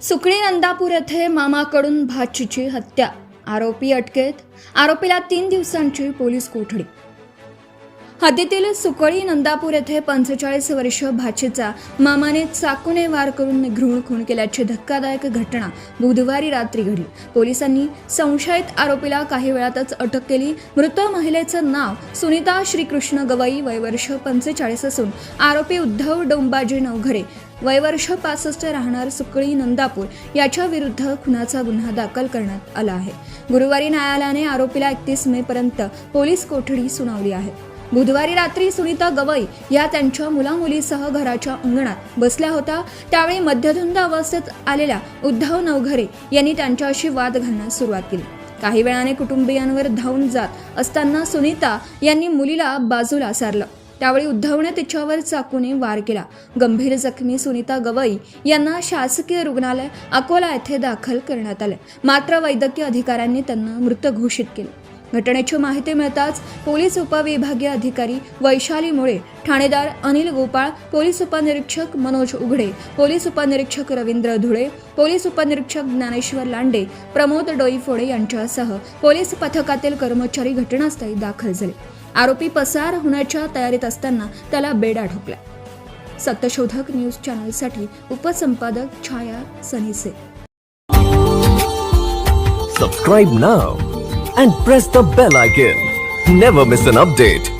सुकळी नंदापूर येथे मामाकडून भाचीची हत्या, आरोपी अटकेत, आरोपीला 3 दिवसांची पोलीस कोठडी। हद्दीतील सुकळी नंदापूर येथे 45 वर्ष भाचीचा मामाने चाकूने वार करून निघृण खून केल्याची धक्कादायक घटना बुधवारी रात्री घडली। पोलिसांनी संशयित आरोपीला काही वेळातच अटक केली। मृत महिलेचं नाव सुनीता श्रीकृष्ण गवई, वय वर्ष 45 असून आरोपी उद्धव डोंबाजी नवघरे, वय वर्ष 65, राहणार सुकळी नंदापूर याच्या विरुद्ध खुनाचा गुन्हा दाखल करण्यात आला आहे। गुरुवारी न्यायालयाने आरोपीला 31 मे पर्यंत पोलीस कोठडी सुनावली आहे। बुधवारी रात्री सुनीता गवई या त्यांच्या मुलामुलीसह घराच्या अंगणात बसल्या होत्या। त्यावेळी मध्यधुंद अवस्थेत आलेल्या उद्धव नवघरे यांनी त्यांच्याशी वाद घालण्यास सुरुवात केली। काही वेळाने कुटुंबियांवर धावून जात असताना सुनीता यांनी मुलीला बाजूला सारलं। त्यावेळी उद्धवने तिच्यावर चाकूने वार केला। गंभीर जखमी सुनीता गवई यांना शासकीय रुग्णालय अकोला येथे दाखल करण्यात आले, मात्र वैद्यकीय अधिकाऱ्यांनी त्यांना मृत घोषित केले। घटनेची माहिती मिळताच पोलीस उपविभागीय अधिकारी वैशाली मुळे, ठाणेदार अनिल गोपाळ, पोलीस उपनिरीक्षक मनोज उघडे, पोलीस उपनिरीक्षक रवींद्र धुळे, पोलीस उपनिरीक्षक ज्ञानेश्वर लांडे, प्रमोद डोईफोडे यांच्यासह पोलीस पथकातील कर्मचारी घटनास्थळी दाखल झाले। आरोपी पसार होण्याच्या तयारीत असताना त्याला बेडा ठोकला। सत्यशोधक न्यूज चॅनलसाठी उपसंपादक Chhaya Sanise. Subscribe now and press the bell icon. Never miss an update.